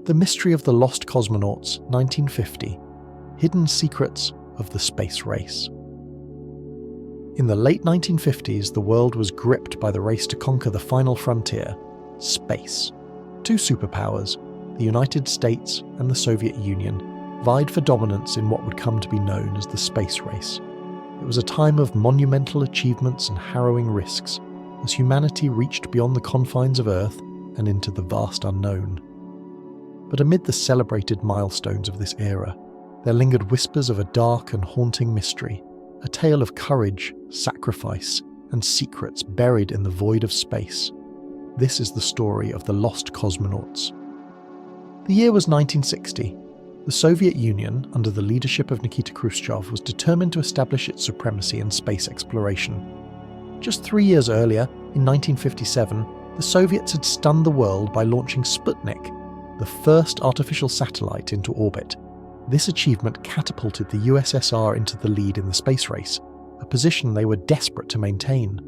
The Mystery of the Lost Cosmonauts, 1950. Hidden Secrets of the Space Race. In the late 1950s, the world was gripped by the race to conquer the final frontier, space. Two superpowers, the United States and the Soviet Union, vied for dominance in what would come to be known as the space race. It was a time of monumental achievements and harrowing risks, as humanity reached beyond the confines of Earth and into the vast unknown. But amid the celebrated milestones of this era, there lingered whispers of a dark and haunting mystery, a tale of courage, sacrifice, and secrets buried in the void of space. This is the story of the Lost Cosmonauts. The year was 1960. The Soviet Union, under the leadership of Nikita Khrushchev, was determined to establish its supremacy in space exploration. Just 3 years earlier, in 1957, the Soviets had stunned the world by launching Sputnik, the first artificial satellite into orbit. This achievement catapulted the USSR into the lead in the space race, a position they were desperate to maintain.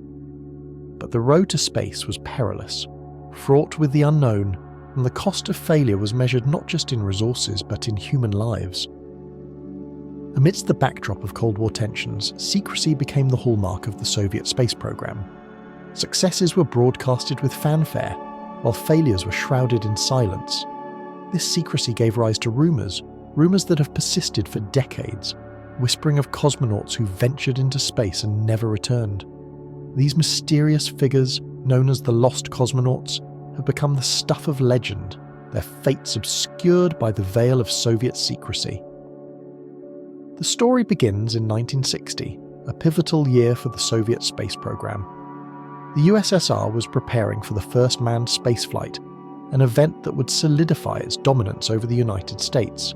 But the road to space was perilous, fraught with the unknown, and the cost of failure was measured not just in resources but in human lives. Amidst the backdrop of Cold War tensions, secrecy became the hallmark of the Soviet space program. Successes were broadcasted with fanfare, while failures were shrouded in silence. This secrecy gave rise to rumours that have persisted for decades, whispering of cosmonauts who ventured into space and never returned. These mysterious figures, known as the Lost Cosmonauts, have become the stuff of legend, their fates obscured by the veil of Soviet secrecy. The story begins in 1960, a pivotal year for the Soviet space program. The USSR was preparing for the first manned spaceflight, an event that would solidify its dominance over the United States.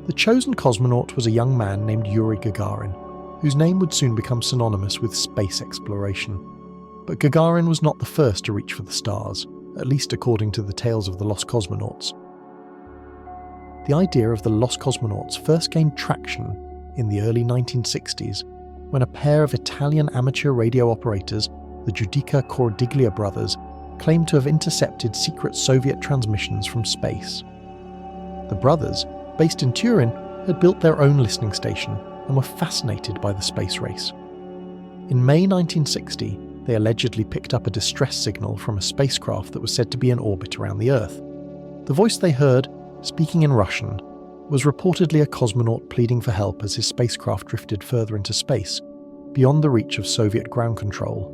The chosen cosmonaut was a young man named Yuri Gagarin, whose name would soon become synonymous with space exploration. But Gagarin was not the first to reach for the stars, at least according to the tales of the Lost Cosmonauts. The idea of the Lost Cosmonauts first gained traction in the early 1960s, when a pair of Italian amateur radio operators, the Judica-Cordiglia brothers, claimed to have intercepted secret Soviet transmissions from space. The brothers, based in Turin, had built their own listening station and were fascinated by the space race. In May 1960, they allegedly picked up a distress signal from a spacecraft that was said to be in orbit around the Earth. The voice they heard, speaking in Russian, was reportedly a cosmonaut pleading for help as his spacecraft drifted further into space, beyond the reach of Soviet ground control.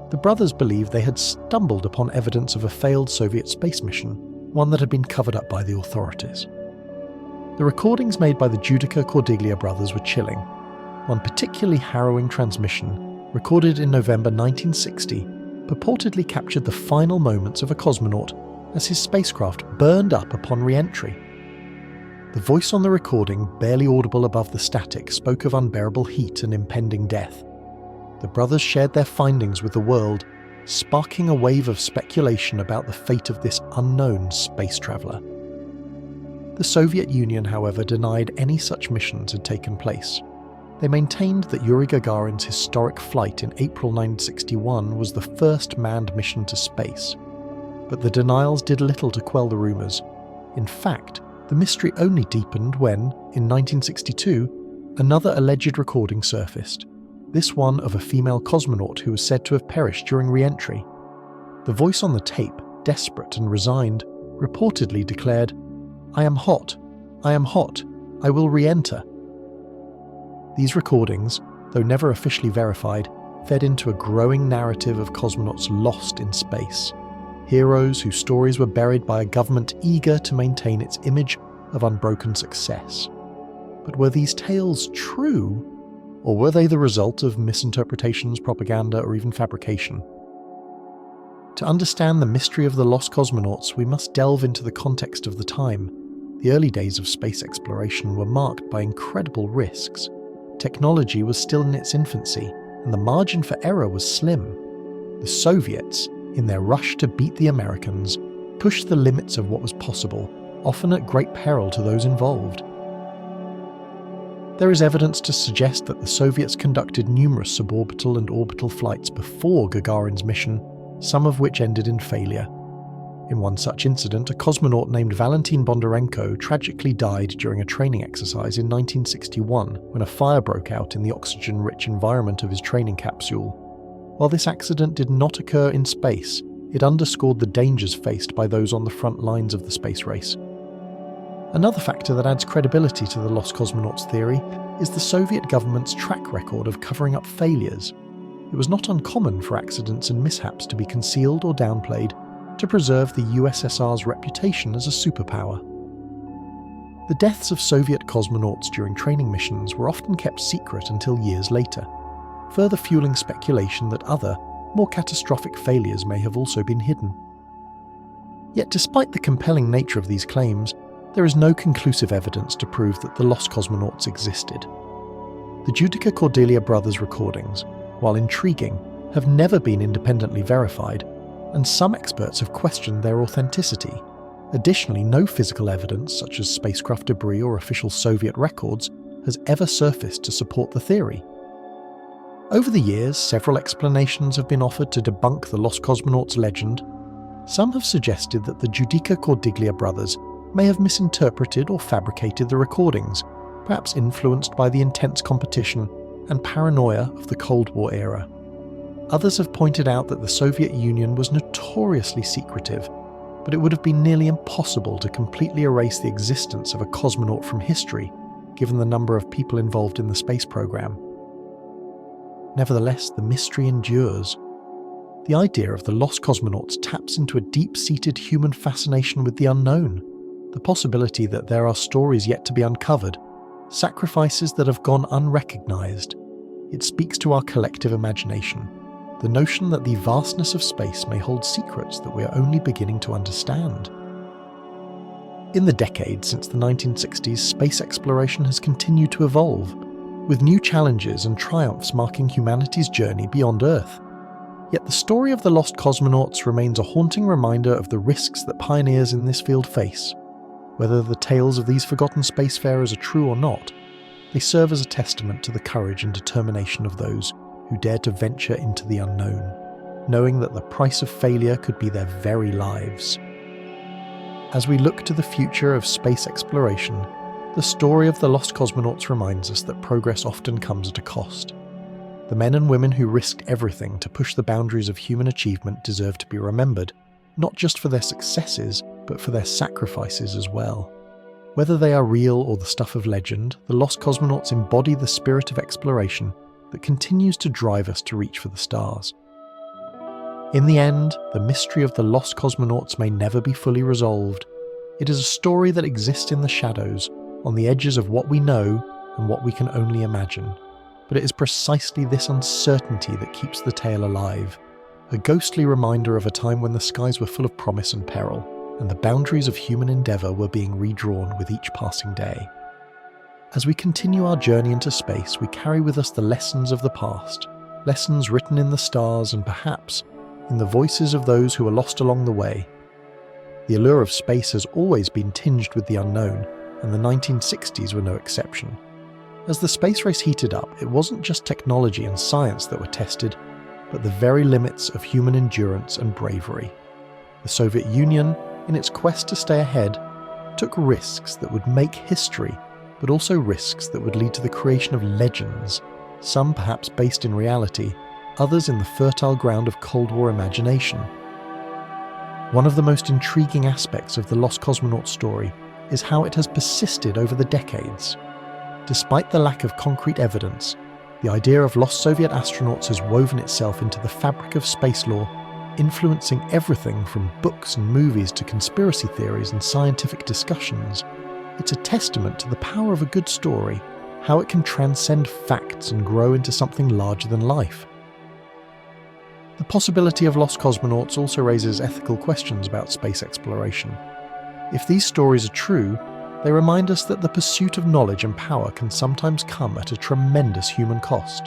The brothers believed they had stumbled upon evidence of a failed Soviet space mission, one that had been covered up by the authorities. The recordings made by the Judica-Cordiglia brothers were chilling. One particularly harrowing transmission, recorded in November 1960, purportedly captured the final moments of a cosmonaut as his spacecraft burned up upon re-entry. The voice on the recording, barely audible above the static, spoke of unbearable heat and impending death. The brothers shared their findings with the world, sparking a wave of speculation about the fate of this unknown space traveller. The Soviet Union, however, denied any such missions had taken place. They maintained that Yuri Gagarin's historic flight in April 1961 was the first manned mission to space. But the denials did little to quell the rumours. In fact, the mystery only deepened when, in 1962, another alleged recording surfaced, this one of a female cosmonaut who was said to have perished during re-entry. The voice on the tape, desperate and resigned, reportedly declared, I am hot, I will re-enter." These recordings, though never officially verified, fed into a growing narrative of cosmonauts lost in space, heroes whose stories were buried by a government eager to maintain its image of unbroken success. But were these tales true, or were they the result of misinterpretations, propaganda, or even fabrication? To understand the mystery of the Lost Cosmonauts, we must delve into the context of the time. The early days of space exploration were marked by incredible risks. Technology was still in its infancy, and the margin for error was slim. The Soviets, in their rush to beat the Americans, pushed the limits of what was possible, often at great peril to those involved. There is evidence to suggest that the Soviets conducted numerous suborbital and orbital flights before Gagarin's mission, some of which ended in failure. In one such incident, a cosmonaut named Valentin Bondarenko tragically died during a training exercise in 1961 when a fire broke out in the oxygen-rich environment of his training capsule. While this accident did not occur in space, it underscored the dangers faced by those on the front lines of the space race. Another factor that adds credibility to the Lost Cosmonauts theory is the Soviet government's track record of covering up failures. It was not uncommon for accidents and mishaps to be concealed or downplayed to preserve the USSR's reputation as a superpower. The deaths of Soviet cosmonauts during training missions were often kept secret until years later, further fueling speculation that other, more catastrophic failures may have also been hidden. Yet despite the compelling nature of these claims, there is no conclusive evidence to prove that the lost cosmonauts existed. The Judica-Cordiglia brothers' recordings, while intriguing, have never been independently verified, and some experts have questioned their authenticity. Additionally, no physical evidence, such as spacecraft debris or official Soviet records, has ever surfaced to support the theory. Over the years, several explanations have been offered to debunk the Lost Cosmonauts legend. Some have suggested that the Judica-Cordiglia brothers may have misinterpreted or fabricated the recordings, perhaps influenced by the intense competition and paranoia of the Cold War era. Others have pointed out that the Soviet Union was notoriously secretive, but it would have been nearly impossible to completely erase the existence of a cosmonaut from history, given the number of people involved in the space program. Nevertheless, the mystery endures. The idea of the lost cosmonauts taps into a deep-seated human fascination with the unknown, the possibility that there are stories yet to be uncovered, sacrifices that have gone unrecognized. It speaks to our collective imagination, the notion that the vastness of space may hold secrets that we are only beginning to understand. In the decades since the 1960s, space exploration has continued to evolve, with new challenges and triumphs marking humanity's journey beyond Earth. Yet the story of the lost cosmonauts remains a haunting reminder of the risks that pioneers in this field face. Whether the tales of these forgotten spacefarers are true or not, they serve as a testament to the courage and determination of those who dared to venture into the unknown, knowing that the price of failure could be their very lives. As we look to the future of space exploration, the story of the lost cosmonauts reminds us that progress often comes at a cost. The men and women who risked everything to push the boundaries of human achievement deserve to be remembered, not just for their successes, but for their sacrifices as well. Whether they are real or the stuff of legend, the lost cosmonauts embody the spirit of exploration that continues to drive us to reach for the stars. In the end, the mystery of the lost cosmonauts may never be fully resolved. It is a story that exists in the shadows, on the edges of what we know and what we can only imagine. But it is precisely this uncertainty that keeps the tale alive, a ghostly reminder of a time when the skies were full of promise and peril, and the boundaries of human endeavour were being redrawn with each passing day. As we continue our journey into space, we carry with us the lessons of the past, lessons written in the stars and perhaps in the voices of those who were lost along the way. The allure of space has always been tinged with the unknown, and the 1960s were no exception. As the space race heated up, it wasn't just technology and science that were tested, but the very limits of human endurance and bravery. The Soviet Union, in its quest to stay ahead, took risks that would make history, but also risks that would lead to the creation of legends, some perhaps based in reality, others in the fertile ground of Cold War imagination. One of the most intriguing aspects of the Lost Cosmonauts story is how it has persisted over the decades. Despite the lack of concrete evidence, the idea of lost Soviet astronauts has woven itself into the fabric of space lore, influencing everything from books and movies to conspiracy theories and scientific discussions. It's a testament to the power of a good story, how it can transcend facts and grow into something larger than life. The possibility of lost cosmonauts also raises ethical questions about space exploration. If these stories are true, they remind us that the pursuit of knowledge and power can sometimes come at a tremendous human cost.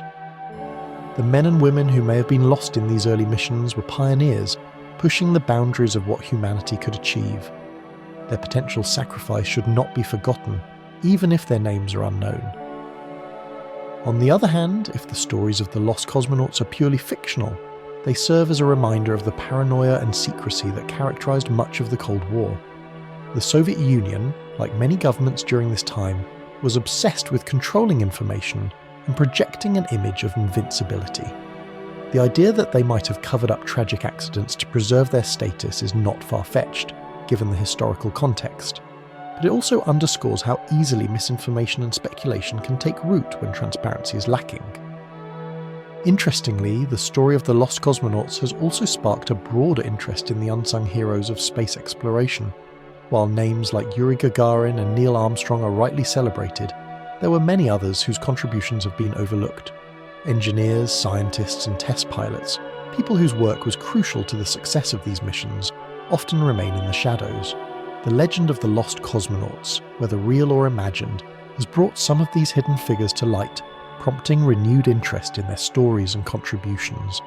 The men and women who may have been lost in these early missions were pioneers, pushing the boundaries of what humanity could achieve. Their potential sacrifice should not be forgotten, even if their names are unknown. On the other hand, if the stories of the lost cosmonauts are purely fictional, they serve as a reminder of the paranoia and secrecy that characterized much of the Cold War. The Soviet Union, like many governments during this time, was obsessed with controlling information and projecting an image of invincibility. The idea that they might have covered up tragic accidents to preserve their status is not far-fetched, given the historical context, but it also underscores how easily misinformation and speculation can take root when transparency is lacking. Interestingly, the story of the Lost Cosmonauts has also sparked a broader interest in the unsung heroes of space exploration. While names like Yuri Gagarin and Neil Armstrong are rightly celebrated, there were many others whose contributions have been overlooked. Engineers, scientists, and test pilots, people whose work was crucial to the success of these missions, often remain in the shadows. The legend of the Lost Cosmonauts, whether real or imagined, has brought some of these hidden figures to light, prompting renewed interest in their stories and contributions.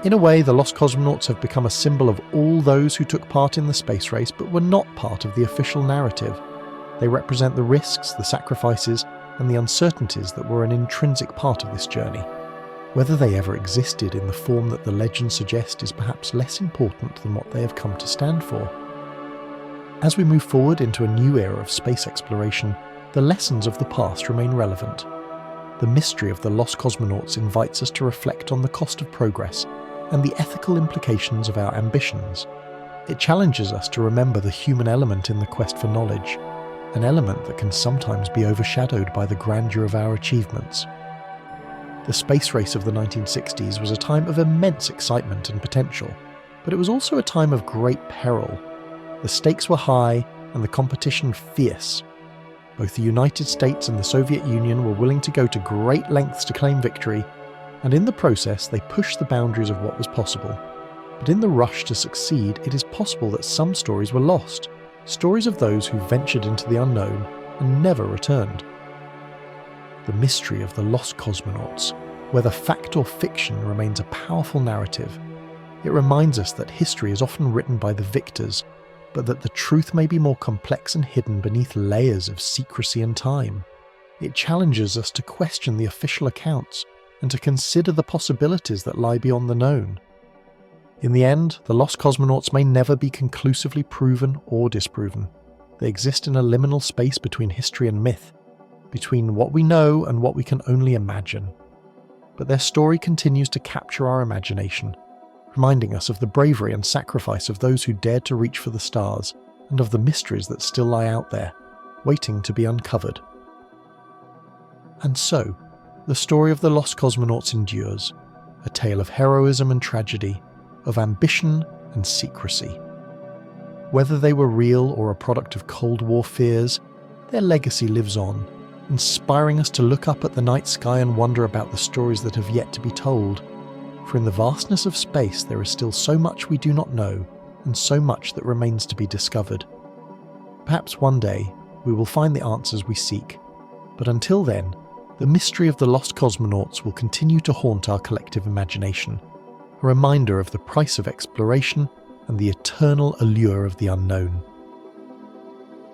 In a way, the Lost Cosmonauts have become a symbol of all those who took part in the space race but were not part of the official narrative. They represent the risks, the sacrifices, and the uncertainties that were an intrinsic part of this journey. Whether they ever existed in the form that the legends suggest is perhaps less important than what they have come to stand for. As we move forward into a new era of space exploration, the lessons of the past remain relevant. The mystery of the Lost Cosmonauts invites us to reflect on the cost of progress and the ethical implications of our ambitions. It challenges us to remember the human element in the quest for knowledge, an element that can sometimes be overshadowed by the grandeur of our achievements. The space race of the 1960s was a time of immense excitement and potential, but it was also a time of great peril. The stakes were high and the competition fierce. Both the United States and the Soviet Union were willing to go to great lengths to claim victory, and in the process they pushed the boundaries of what was possible. But in the rush to succeed, it is possible that some stories were lost, stories of those who ventured into the unknown and never returned. The mystery of the Lost Cosmonauts, whether fact or fiction, remains a powerful narrative. It reminds us that history is often written by the victors, but that the truth may be more complex and hidden beneath layers of secrecy and time. It challenges us to question the official accounts and to consider the possibilities that lie beyond the known. In the end, the Lost Cosmonauts may never be conclusively proven or disproven. They exist in a liminal space between history and myth, between what we know and what we can only imagine. But their story continues to capture our imagination, reminding us of the bravery and sacrifice of those who dared to reach for the stars, and of the mysteries that still lie out there, waiting to be uncovered. And so, the story of the Lost Cosmonauts endures, a tale of heroism and tragedy, of ambition and secrecy. Whether they were real or a product of Cold War fears, their legacy lives on, inspiring us to look up at the night sky and wonder about the stories that have yet to be told. For in the vastness of space there is still so much we do not know, and so much that remains to be discovered. Perhaps one day we will find the answers we seek, but until then, the mystery of the Lost Cosmonauts will continue to haunt our collective imagination, a reminder of the price of exploration and the eternal allure of the unknown.